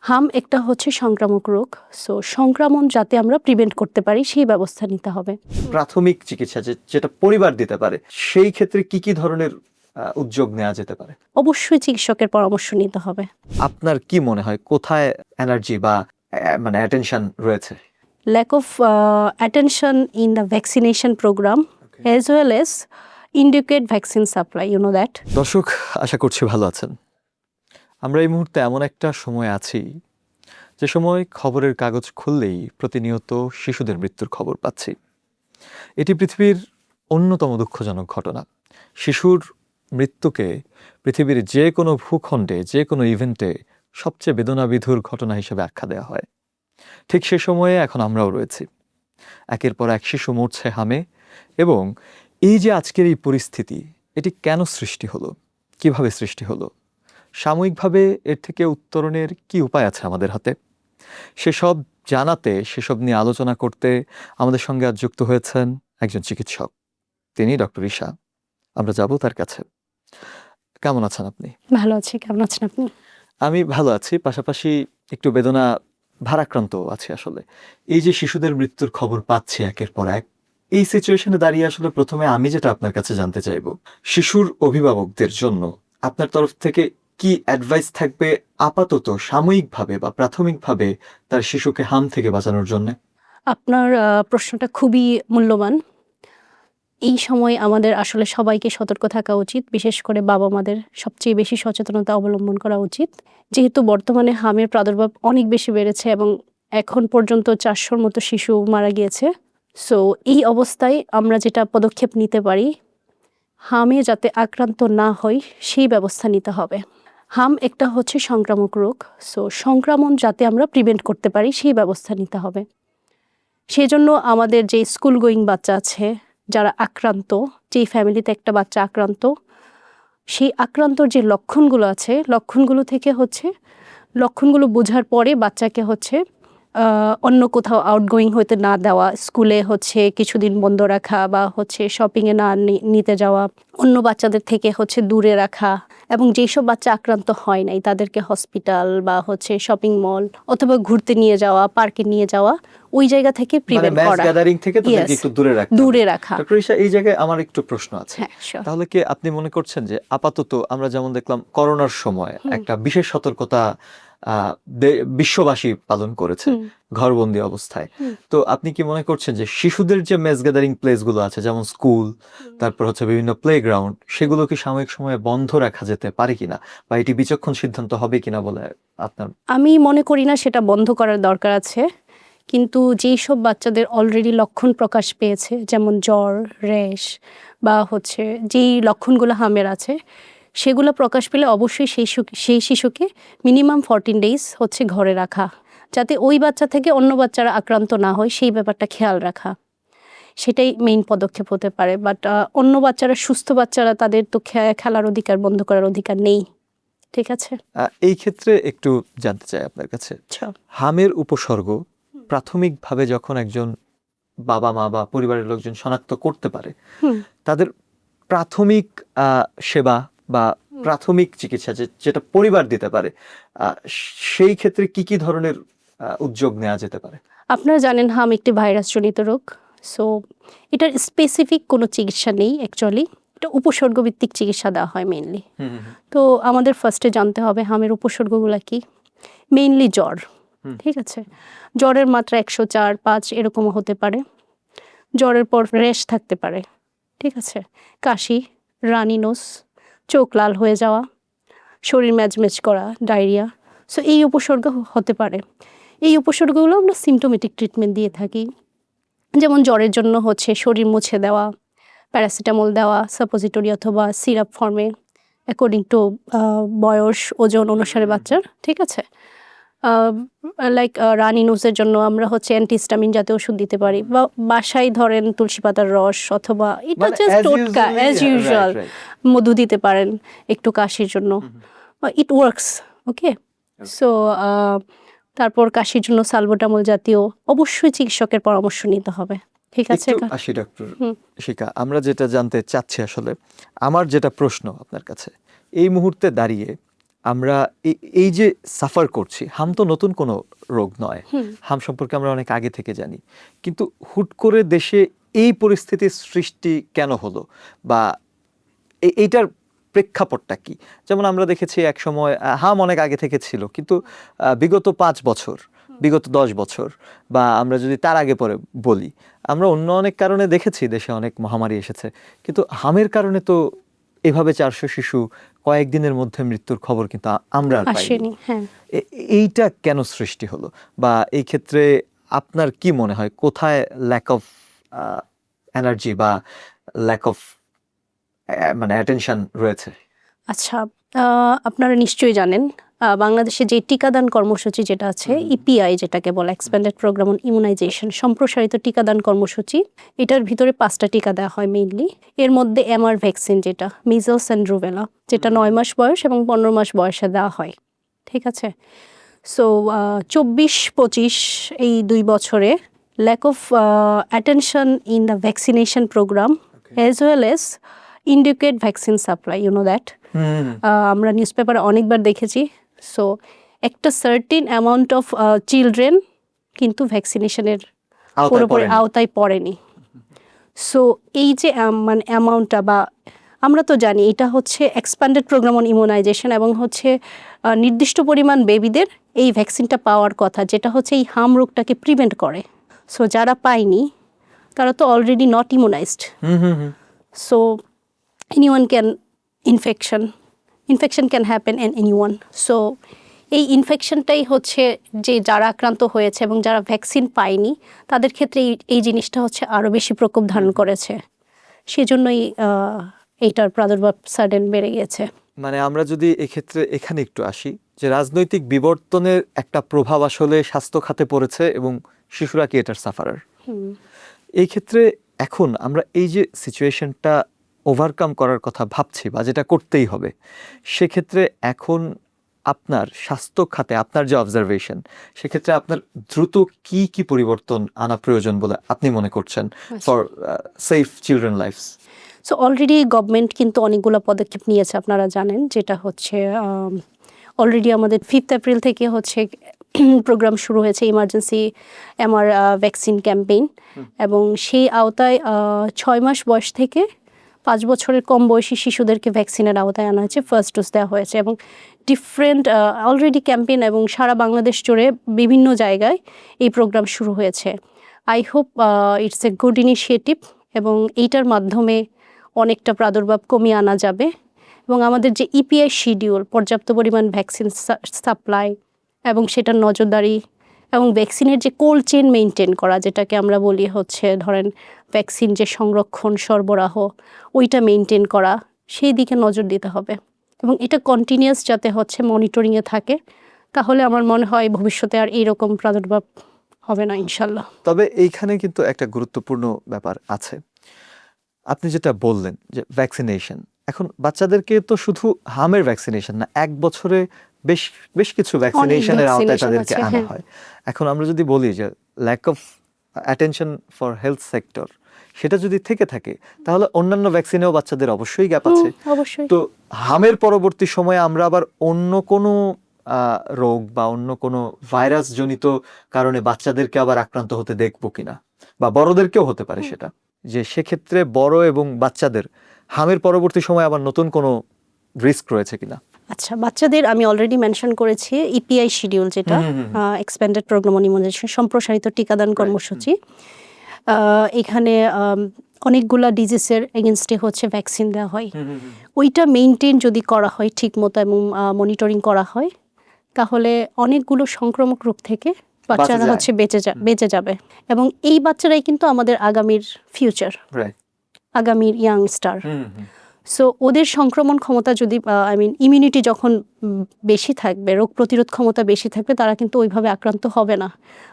হাম একটা হচ্ছে সংক্রামক রোগ। সো সংক্রমণ যাতে আমরা প্রিভেন্ট করতে পারি সেই ব্যবস্থা নিতে হবে। প্রাথমিক চিকিৎসা যেটা পরিবার দিতে পারে, সেই ক্ষেত্রে কি কি ধরনের উদ্যোগ নেওয়া যেতে পারে? অবশ্যই চিকিৎসকের পরামর্শ নিতে হবে। আপনার কি মনে হয় কোথায় এনার্জি বা মানে অ্যাটেনশন রয়েছে? Lack of attention in the vaccination program as well as inadequate vaccine supply, you know that. দর্শক, আশা করছি ভালো আছেন। আমরা এই মুহূর্তে এমন একটা সময় আছি যে সময় খবরের কাগজ খুললেই প্রতিনিয়ত শিশুদের মৃত্যুর খবর পাচ্ছি। এটি পৃথিবীর অন্যতম দুঃখজনক ঘটনা। শিশুর মৃত্যুকে পৃথিবীর যে কোনো ভূখণ্ডে, যে কোনো ইভেন্টে সবচেয়ে বেদনাবিধুর ঘটনা হিসেবে আখ্যা দেওয়া হয়। ঠিক সে সময়ে এখন আমরাও রয়েছি। একের পর এক শিশু মরছে হামে, এবং এই যে আজকের এই পরিস্থিতি, এটি কেন সৃষ্টি হলো, কিভাবে সৃষ্টি হলো, সাময়িকভাবে এর থেকে উত্তরণের কি উপায় আছে আমাদের হাতে, সেসব জানাতে, সেসব নিয়ে আলোচনা করতে আমাদের সঙ্গে আজ যুক্ত হয়েছেন একজন চিকিৎসক। তিনি ডক্টর ঈশা। আমরা যাব তার কাছে। কেমন আছেন আপনি? ভালো আছি, কেমন আছেন আপনি? আমি ভালো আছি, পাশাপাশি একটু বেদনা ভারাক্রান্ত আছি। আসলে এই যে শিশুদের মৃত্যুর খবর পাচ্ছি একের পর এক, এই সিচুয়েশনে দাঁড়িয়ে আসলে প্রথমে আমি যেটা আপনার কাছে জানতে চাইবো, শিশুর অভিভাবকদের জন্য আপনার তরফ থেকে কি অ্যাডভাইস থাকবে আপাতত, সাময়িকভাবে বা প্রাথমিকভাবে তার শিশুকে হাম থেকে বাঁচানোর জন্য? আপনার প্রশ্নটা খুবই মূল্যবান। এই সময় আমাদের আসলে সবাইকে সতর্ক থাকা উচিত, বিশেষ করে বাবা মাদের সবচেয়ে বেশি সচেতনতা অবলম্বন করা উচিত। যেহেতু বর্তমানে হামের প্রাদুর্ভাব অনেক বেশি বেড়েছে এবং এখন পর্যন্ত 400-র মতো শিশু মারা গিয়েছে। সো এই অবস্থায় আমরা যেটা পদক্ষেপ নিতে পারি, হামে যাতে আক্রান্ত না হয় সেই ব্যবস্থা নিতে হবে। হাম একটা হচ্ছে সংক্রামক রোগ। সো সংক্রমণ যাতে আমরা প্রিভেন্ট করতে পারি সেই ব্যবস্থা নিতে হবে। সেজন্য আমাদের যে স্কুল গোয়িং বাচ্চা আছে, যারা আক্রান্ত, যেই ফ্যামিলিতে একটা বাচ্চা আক্রান্ত, সেই আক্রান্তর যে লক্ষণগুলো আছে, লক্ষণগুলো বোঝার পরে বাচ্চাকে অন্য কোথাও আউটগোয়িং হতে না দেওয়া, স্কুলে কিছুদিন বন্ধ রাখা বা শপিংয়ে না নিতে যাওয়া, অন্য বাচ্চাদের থেকে দূরে রাখা, এবং যেসব বাচ্চা আক্রান্ত হয় নাই তাদেরকে হসপিটাল বা শপিং মল অথবা ঘুরতে নিয়ে যাওয়া, পার্কে নিয়ে যাওয়া, ওই জায়গা থেকে প্রিভেন্ট করা, গ্যাদারিং থেকে তাদেরকে একটু দূরে রাখা। ডক্টর ঈশা, এই জায়গায় আমার একটু প্রশ্ন আছে। হ্যাঁ, sure. তাহলে কি আপনি মনে করছেন যে আপাতত আমরা যেমন দেখলাম করোনার সময় একটা বিশেষ সতর্কতা বিশ্ববাসী পালন করেছে ঘরবন্দি অবস্থায়, তো আপনি কি মনে করছেন যে শিশুদের যে মেস গ্যাদারিং প্লেস গুলো আছে, যেমন স্কুল, তারপর বিভিন্ন প্লেগ্রাউন্ড, সেগুলো কি সাময়িক সময়ে বন্ধ রাখা যেতে পারে কিনা, বা এটি বিচক্ষণ সিদ্ধান্ত হবে কিনা বলে আপনার? আমি মনে করি না সেটা বন্ধ করার দরকার আছে, কিন্তু যেই সব বাচ্চাদের অলরেডি লক্ষণ প্রকাশ পেয়েছে, যেমন জ্বর, র্যাশ বা যেই লক্ষণগুলো হামের আছে, সেগুলো প্রকাশ পেলে অবশ্যই সেই শিশুকে মিনিমাম 14 days ঘরে রাখা, যাতে ওই বাচ্চা থেকে অন্য বাচ্চারা আক্রান্ত না হয় সেই ব্যাপারটা খেয়াল রাখা, সেটাই মেইন পদক্ষেপ হতে পারে। বাট অন্য বাচ্চারা, সুস্থ বাচ্চারা, তাদের তো খেলার অধিকার বন্ধ করার অধিকার নেই। ঠিক আছে, এই ক্ষেত্রে একটু জানতে চাই আপনার কাছে, হামের উপসর্গ প্রাথমিকভাবে যখন একজন বাবা মা বা পরিবারের লোকজন শনাক্ত করতে পারে, তাদের প্রাথমিক সেবা বা প্রাথমিক চিকিৎসা যেটা পরিবার দিতে পারে, সেই ক্ষেত্রে কি কি ধরনের উদ্যোগ নেওয়া যেতে পারে? আপনারা জানেন হাম একটি ভাইরাস জনিত রোগ। সো এটার স্পেসিফিক কোনো চিকিৎসা নেই অ্যাকচুয়ালি, এটা উপসর্গভিত্তিক চিকিৎসা দেওয়া হয় মেইনলি। তো আমাদের ফার্স্টে জানতে হবে হামের উপসর্গগুলো কি। মেইনলি জ্বর, ঠিক আছে, জ্বরের মাত্রা 104-5 এরকমও হতে পারে। জ্বরের পর র্যাশ থাকতে পারে, ঠিক আছে, কাশি, রানি নোজ, চোখ লাল হয়ে যাওয়া, শরীর ম্যাজম্যাজ করা, ডায়রিয়া। সো এই উপসর্গ হতে পারে। এই উপসর্গগুলো আমরা সিমটোমেটিক ট্রিটমেন্ট দিয়ে থাকি। যেমন জ্বরের জন্য শরীর মুছে দেওয়া, প্যারাসিটামল দেওয়া সাপোজিটরি অথবা সিরাপ ফর্মে অ্যাকর্ডিং টু বয়স, ওজন অনুসারে বাচ্চার, ঠিক আছে। লাইক রানি নোজের জন্য আমরা অ্যান্টিহিস্টামিন জাতীয় ওষুধ দিতে পারি, বা বাসায় ধরেন তুলসী পাতার রস অথবা এটা জাস্ট টোটকা অ্যাজ ইউজুয়াল মধু দিতে পারেন একটু কাশির জন্য, ইট ওয়ার্কস। ওকে, সো তারপর কাশির জন্য সালবোটামল জাতীয়, অবশ্যই চিকিৎসকের পরামর্শ নিতে হবে। ঠিক আছে, আসি ডক্টর শিখা, আমরা যেটা জানতে চাচ্ছি, আসলে আমার যেটা প্রশ্ন আপনার কাছে, এই মুহূর্তে দাঁড়িয়ে আমরা এই যে সাফার করছি, হাম তো নতুন কোনো রোগ নয়, হাম সম্পর্কে আমরা অনেক আগে থেকে জানি, কিন্তু হুট করে দেশে এই পরিস্থিতির সৃষ্টি কেন হলো, বা এইটার প্রেক্ষাপটটা কি? যেমন আমরা দেখেছি এক সময় হাম অনেক আগে থেকে ছিল, কিন্তু বিগত 5 বছর, বিগত 10 বছর, বা আমরা যদি তার আগে পরে বলি, আমরা অন্য অনেক কারণে দেখেছি দেশে অনেক মহামারী এসেছে, কিন্তু হামের কারণে তো এভাবে 400 শিশু কয়েকদিনের মধ্যে মৃত্যুর খবর কিন্তু আমরা আর পাইনি। আসেনি। হ্যাঁ, এইটা কেন সৃষ্টি হলো, বা এই ক্ষেত্রে আপনার কি মনে হয় কোথায় ল্যাক অফ এনার্জি বা ল্যাক অফ মানে অ্যাটেনশন রয়েছে? আচ্ছা, আপনারা নিশ্চয়ই জানেন বাংলাদেশে যে টিকাদান কর্মসূচি যেটা আছে, ইপিআই যেটাকে বলে, এক্সপ্যান্ডেড প্রোগ্রাম অন ইমিউনাইজেশন, সম্প্রসারিত টিকাদান কর্মসূচি, এটার ভিতরে 5টা টিকা দেওয়া হয় মেইনলি। এর মধ্যে এমআর ভ্যাকসিন, যেটা মিজলস অ্যান্ড রুবেলা, যেটা 9 মাস বয়স এবং 15 মাস বয়সে দেওয়া হয়। ঠিক আছে? সো 24-25 এই 2 বছরে lack of attention in the vaccination programme as well as indicate vaccine supply, you know that. আমরা নিউজ পেপারে অনেকবার দেখেছি। সো একটা সার্টিন অ্যামাউন্ট অফ চিলড্রেন কিন্তু ভ্যাকসিনেশনের পুরোপুরি আওতায় পড়েনি। সো এই যে মানে অ্যামাউন্টটা, বা আমরা তো জানি এটা হচ্ছে এক্সপ্যান্ডেড প্রোগ্রাম অন ইমিউনাইজেশন, এবং হচ্ছে নির্দিষ্ট পরিমাণ বেবিদের এই ভ্যাকসিনটা পাওয়ার কথা, যেটা হচ্ছে এই হাম রোগটাকে প্রিভেন্ট করে। সো যারা পায়নি তারা তো already not immunized. So anyone can infection can happen in anyone. So এই ইনফেকশনটাই হচ্ছে যে যারা আক্রান্ত হয়েছে এবং যারা ভ্যাকসিন পায়নি তাদের ক্ষেত্রে এই জিনিসটা হচ্ছে আরও বেশি প্রকোপ ধারণ করেছে। সেজন্যই এইটার প্রাদুর্ভাব সাডেন বেড়ে গিয়েছে। মানে আমরা যদি এক্ষেত্রে এখানে একটু আসি, যে রাজনৈতিক বিবর্তনের একটা প্রভাব আসলে স্বাস্থ্য খাতে পড়েছে এবং শিশুরা কি এটার সাফারার। এই ক্ষেত্রে এখন আমরা এই যে সিচুয়েশনটা ওভারকাম করার কথা ভাবছি, বা যেটা করতেই হবে, সেক্ষেত্রে এখন আপনার স্বাস্থ্য খাতে আপনার যে অবজারভেশন, সেক্ষেত্রে আপনার দ্রুত কি কি পরিবর্তন আনা প্রয়োজন বলে আপনি মনে করছেন for safe children lifes? So already government কিন্তু অনেকগুলো পদক্ষেপ নিয়েছে, আপনারা জানেন, যেটা হচ্ছে অলরেডি আমাদের 5 এপ্রিল থেকে হচ্ছে প্রোগ্রাম শুরু হয়েছে, ইমার্জেন্সি এমআর ভ্যাকসিন ক্যাম্পেইন, এবং সেই আওতায় 6 মাস বয়স থেকে 5 বছরের কম বয়সী শিশুদেরকে ভ্যাকসিনের আওতায় আনা হয়েছে, ফার্স্ট ডোজ দেওয়া হয়েছে, এবং ডিফারেন্ট অলরেডি ক্যাম্পেইন এবং সারা বাংলাদেশ জুড়ে বিভিন্ন জায়গায় এই প্রোগ্রাম শুরু হয়েছে। I hope it's a good initiative, এবং এইটার মাধ্যমে অনেকটা প্রাদুর্ভাব কমিয়ে আনা যাবে। এবং আমাদের যে ইপিআই শিডিউল, পর্যাপ্ত পরিমাণ ভ্যাকসিন সাপ্লাই এবং সেটার নজরদারি, এবং ভ্যাকসিনের যে কোল্ড চেইন মেনটেন করা, যেটাকে আমরা বলি হচ্ছে ধরেন ভ্যাকসিন যে সংরক্ষণ সরবরাহ, ওইটা মেনটেন করা, সেই দিকে নজর দিতে হবে, এবং এটা কন্টিনিউয়াস যাতে হচ্ছে মনিটরিংয়ে থাকে, তাহলে আমার মনে হয় ভবিষ্যতে আর এইরকম প্রাদুর্ভাব হবে না ইনশাল্লাহ। তবে এইখানে কিন্তু একটা গুরুত্বপূর্ণ ব্যাপার আছে, আপনি যেটা বললেন যে ভ্যাকসিনেশন, এখন বাচ্চাদেরকে তো শুধু হামের ভ্যাকসিনেশন না, 1 বছরে বেশ বেশ কিছু ভ্যাকসিনেশনের আওতায় তাদেরকে আনা হয়। এখন আমরা যদি বলি যে lack of attention for health sector, সেটা যদি থেকে থাকে, তাহলে অন্যান্য ভ্যাকসিনেও বাচ্চাদের অবশ্যই গ্যাপ আছে। অবশ্যই। তো হামের পরবর্তী সময়ে আমরা আবার অন্য কোনো রোগ বা অন্য কোনো ভাইরাস জনিত কারণে বাচ্চাদেরকে আবার আক্রান্ত হতে দেখবো কিনা, বা বড়দেরকেও হতে পারে সেটা, যে সেক্ষেত্রে বড় এবং বাচ্চাদের হামের পরবর্তী সময় আবার নতুন কোনো রিস্ক রয়েছে কিনা। আচ্ছা, বাচ্চাদের আমি অলরেডি মেনশন করেছি ইপিআই শিডিউল, যেটা এক্সপ্যান্ডেড প্রোগ্রাম অন ইমিউনাইজেশন, সম্প্রসারিত টিকাদান কর্মসূচি। এখানে অনেকগুলা ডিজিজের এগেনস্টে হচ্ছে ভ্যাকসিন দেওয়া হয়। ওইটা মেনটেন যদি করা হয় ঠিক মতো এবং মনিটরিং করা হয়, তাহলে অনেকগুলো সংক্রামক রোগ থেকে বাচ্চারা হচ্ছে বেঁচে যাবে, এবং এই বাচ্চারাই কিন্তু আমাদের আগামীর ফিউচার, আগামীর ইয়াংস্টার। সো ওদের সংক্রমণ ক্ষমতা যদি ইমিউনিটি যখন বেশি থাকবে, রোগ প্রতিরোধ ক্ষমতা বেশি থাকবে, তারা কিন্তু ওইভাবে আক্রান্ত হবে না,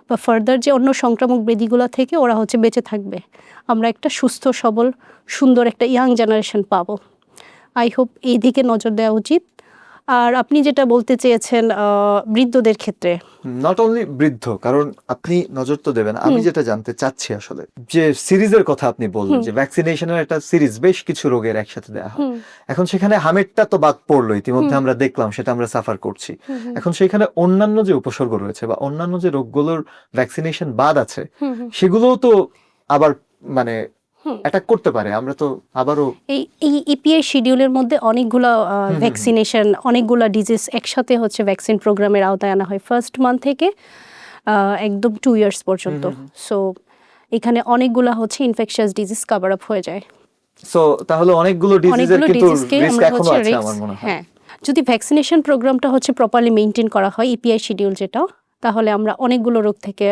বা ফার্দার যে অন্য সংক্রামক ব্যাধিগুলো থেকে ওরা হচ্ছে বেঁচে থাকবে। আমরা একটা সুস্থ সবল সুন্দর একটা ইয়াং জেনারেশন পাবো। আই হোপ এই দিকে নজর দেওয়া উচিত। আর আপনি যেটা বলতে চেয়েছেন বৃদ্ধদের ক্ষেত্রে, নট অনলি বৃদ্ধ, কারণ আপনি নজর তো দেবেন, আমি যেটা জানতে চাচ্ছি আসলে যে সিরিজের কথা আপনি বললেন যে ভ্যাকসিনেশনের একটা সিরিজ বেশ কিছু রোগের একসাথে দেওয়া হয়। এখন সেখানে হামেরটা তো বাদ পড়লো, ইতিমধ্যে আমরা দেখলাম সেটা আমরা সাফার করছি। এখন সেখানে অন্যান্য যে উপসর্গ রয়েছে বা অন্যান্য যে রোগগুলোর ভ্যাকসিনেশন বাদ আছে সেগুলোও তো আবার মানে অ্যাটাক করতে পারে। আমরা তো আবারও এই ইপিআই শিডিউলের মধ্যে অনেকগুলো ভ্যাকসিনেশন, অনেকগুলো ডিজিজ একসাথে হচ্ছে ভ্যাকসিন প্রোগ্রামের আওতায় আনা হয় ফার্স্ট মান্থ থেকে একদম 2 ইয়ার্স পর্যন্ত। সো এখানে অনেকগুলো হচ্ছে ইনফেকশাস ডিজিজ কভার আপ হয়ে যায়। সো তাহলে অনেকগুলো ডিজিজের কিন্তু ডিজিজকে রিস্ক আমরা এখনো হচ্ছে আছে আমার মনে হয়। হ্যাঁ, যদি ভ্যাকসিনেশন প্রোগ্রামটা হচ্ছে প্রপারলি মেইনটেইন করা হয় ইপিআই শিডিউল যেটা, তাহলে আমরা অনেকগুলো রোগ থেকে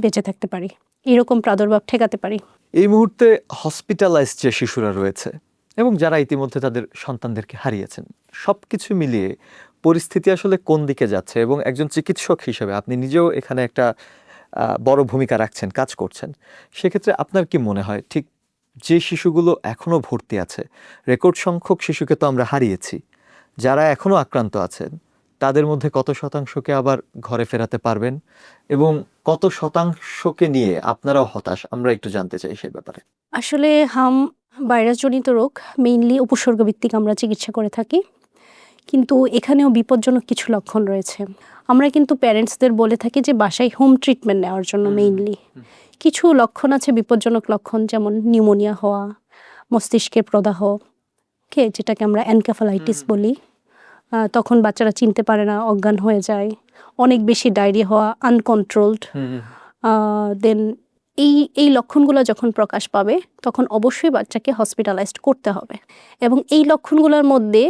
বেঁচে থাকতে পারি, এরকম প্রাদুর্ভাব ঠেকাতে পারি। এই মুহূর্তে হসপিটালাইজড যে শিশুরা রয়েছে এবং যারা ইতিমধ্যে তাদের সন্তানদেরকে হারিয়েছেন, সবকিছু মিলিয়ে পরিস্থিতি আসলে কোন দিকে যাচ্ছে? এবং একজন চিকিৎসক হিসেবে আপনি নিজেও এখানে একটা বড় ভূমিকা রাখছেন, কাজ করছেন, সেক্ষেত্রে আপনার কি মনে হয় ঠিক যে শিশুগুলো এখনো ভর্তি আছে, রেকর্ড সংখ্যক শিশুকে তো আমরা হারিয়েছি, যারা এখনো আক্রান্ত আছেন তাদের মধ্যে কত শতাংশকে আবার ঘরে ফেরাতে পারবেন এবং কত শতাংশকে নিয়ে আপনারাও হতাশ? আমরা একটু জানতে চাই সেই ব্যাপারে। আসলে ভাইরাসজনিত রোগ মেইনলি উপসর্গ ভিত্তিক আমরা চিকিৎসা করে থাকি, কিন্তু এখানেও বিপজ্জনক কিছু লক্ষণ রয়েছে। আমরা কিন্তু প্যারেন্টসদের বলে থাকি যে বাসায় হোম ট্রিটমেন্ট নেওয়ার জন্য মেইনলি। কিছু লক্ষণ আছে বিপজ্জনক লক্ষণ, যেমন নিউমোনিয়া হওয়া, মস্তিষ্কের প্রদাহ, যেটাকে আমরা এনকেফালাইটিস বলি। তখন বাচ্চারা চিনতে পারে না, অজ্ঞান হয়ে যায়, অনেক বেশি ডায়রিয়া হওয়া, আনকন্ট্রোলড। দেন এই লক্ষণগুলো যখন প্রকাশ পাবে তখন অবশ্যই বাচ্চাকে হসপিটালাইজড করতে হবে। এবং এই লক্ষণগুলোর মধ্যে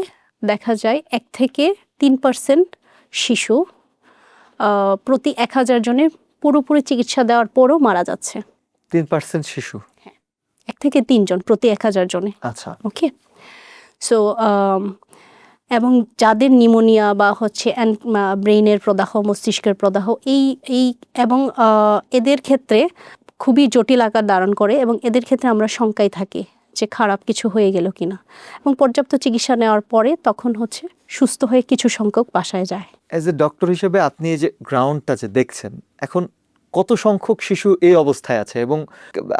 দেখা যায় 1 থেকে 3% শিশু প্রতি 1000 জনের পুরোপুরি চিকিৎসা দেওয়ার পরও মারা যাচ্ছে। 3% শিশু? 1 থেকে 3 জন প্রতি 1000 জনে। আচ্ছা, ওকে। সো এবং যাদের নিউমোনিয়া বা হচ্ছে ব্রেইনের প্রদাহ, মস্তিষ্কের প্রদাহ, এই এবং এদের ক্ষেত্রে খুবই জটিল আকার ধারণ করে এবং এদের ক্ষেত্রে আমরা শঙ্কায় থাকি যে খারাপ কিছু হয়ে গেল কিনা, এবং পর্যাপ্ত চিকিৎসা নেওয়ার পরে তখন হচ্ছে সুস্থ হয়ে কিছু সংখ্যক বাসায় যায়। অ্যাজ এ ডক্টর হিসেবে আপনি এই যে গ্রাউন্ডটা যে দেখছেন, এখন কত সংখ্যক শিশু এই অবস্থায় আছে? এবং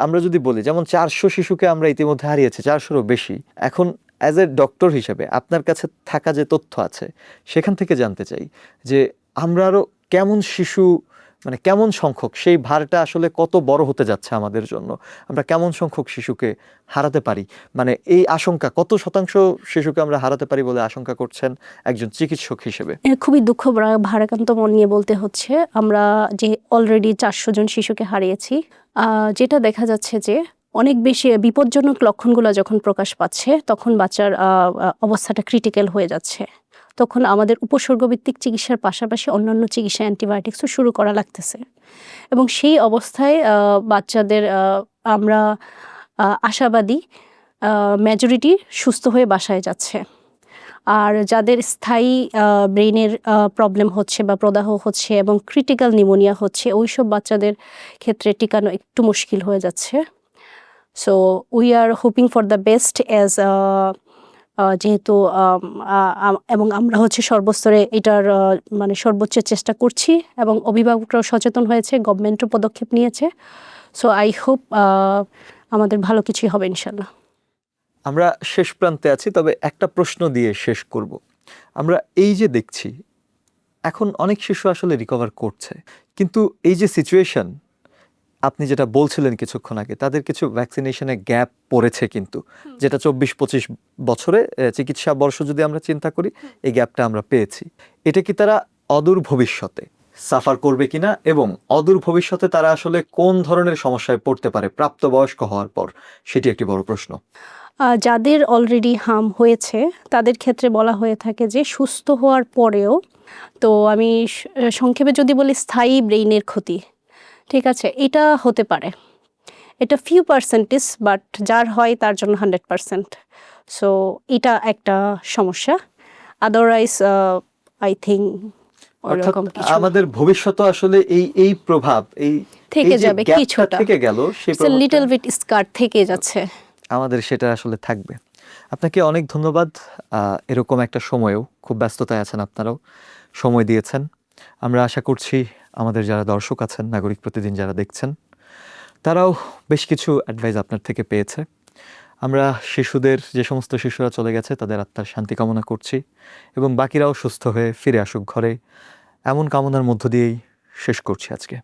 আমরা যদি বলি যেমন 400 শিশুকে আমরা ইতিমধ্যে হারিয়েছি, 400-রও বেশি। এখন অ্যাজ এ ডক্টর হিসেবে আপনার কাছে থাকা যে তথ্য আছে সেখান থেকে জানতে চাই যে আমরা আরও কেমন শিশু, মানে কেমন সংখ্যক, সেই ভারটা আসলে কত বড় হতে যাচ্ছে আমাদের জন্য, আমরা কেমন সংখ্যক শিশুকে হারাতে পারি, মানে এই আশঙ্কা, কত শতাংশ শিশুকে আমরা হারাতে পারি বলে আশঙ্কা করছেন একজন চিকিৎসক হিসেবে? খুবই দুঃখ ভারাক্রান্ত মন নিয়ে বলতে হচ্ছে, আমরা যে অলরেডি 400 জন শিশুকে হারিয়েছি, যেটা দেখা যাচ্ছে যে অনেক বেশি বিপজ্জনক লক্ষণগুলো যখন প্রকাশ পাচ্ছে তখন বাচ্চার অবস্থাটা ক্রিটিক্যাল হয়ে যাচ্ছে। তখন আমাদের উপসর্গভিত্তিক চিকিৎসার পাশাপাশি অন্যান্য চিকিৎসা অ্যান্টিবায়োটিক্সও শুরু করা লাগতেছে। এবং সেই অবস্থায় বাচ্চাদের আমরা আশাবাদী মেজরিটি সুস্থ হয়ে বাসায় যাচ্ছে। আর যাদের স্থায়ী ব্রেইনের প্রবলেম হচ্ছে বা প্রদাহ হচ্ছে এবং ক্রিটিক্যাল নিউমোনিয়া হচ্ছে, ওইসব বাচ্চাদের ক্ষেত্রে টিকানো একটু মুশকিল হয়ে যাচ্ছে। So we are hoping for the best as যেহেতু এবং আমরা হচ্ছে সর্বস্তরে এটার মানে সর্বোচ্চ চেষ্টা করছি এবং অভিভাবকরাও সচেতন হয়েছে, গভর্নমেন্টও পদক্ষেপ নিয়েছে। সো আই হোপ আমাদের ভালো কিছুই হবে ইনশাল্লাহ। আমরা শেষ প্রান্তে আছি, তবে একটা প্রশ্ন দিয়ে শেষ করব। আমরা এই যে দেখছি এখন অনেক শিশু আসলে রিকভার করছে, কিন্তু এই যে সিচুয়েশন আপনি যেটা বলছিলেন কিছুক্ষণ আগে, তাদের কিছু ভ্যাকসিনেশনে গ্যাপ পড়েছে, কিন্তু যেটা 24-25 বছরে চিকিৎসা বর্ষ যদি আমরা চিন্তা করি, এই গ্যাপটা আমরা পেয়েছি। এটা কি তারা অদূর ভবিষ্যতে সাফার করবে কিনা এবং অদূর ভবিষ্যতে তারা আসলে কোন ধরনের সমস্যায় পড়তে পারে প্রাপ্তবয়স্ক হওয়ার পর, সেটি একটি বড় প্রশ্ন। যাদের অলরেডি হার্ম হয়েছে তাদের ক্ষেত্রে বলা হয়ে থাকে যে সুস্থ হওয়ার পরেও, তো আমি সংক্ষেপে যদি বলি স্থায়ী ব্রেইনের ক্ষতি, ঠিক আছে, এটা হতে পারে, এটা ফিউ পার্সেন্টেজ, বাট যার হয় তার জন্য 100%। সো এটা একটা সমস্যা। আদারওয়াইজ আই থিঙ্ক আমাদের ভবিষ্যৎ আসলে এই প্রভাব এই থেকে যাবে, কিছুটা থেকে গেল, সেই লিটল বিট স্কার থেকে যাচ্ছে, আমাদের সেটা আসলে থাকবে। আপনাকে অনেক ধন্যবাদ। এরকম একটা সময়েও খুব ব্যস্ততায় আছেন, আপনারাও সময় দিয়েছেন। আমরা আশা করছি আমাদের যারা দর্শক আছেন, নাগরিক প্রতিদিন যারা দেখছেন, তারাও বেশ কিছু অ্যাডভাইস আপনার থেকে পেয়েছে। আমরা যে সমস্ত শিশুরা চলে গেছে তাদের আত্মার শান্তি কামনা করছি এবং বাকিরাও সুস্থ হয়ে ফিরে আসুক ঘরে, এমন কামনার মধ্য দিয়েই শেষ করছি আজকে।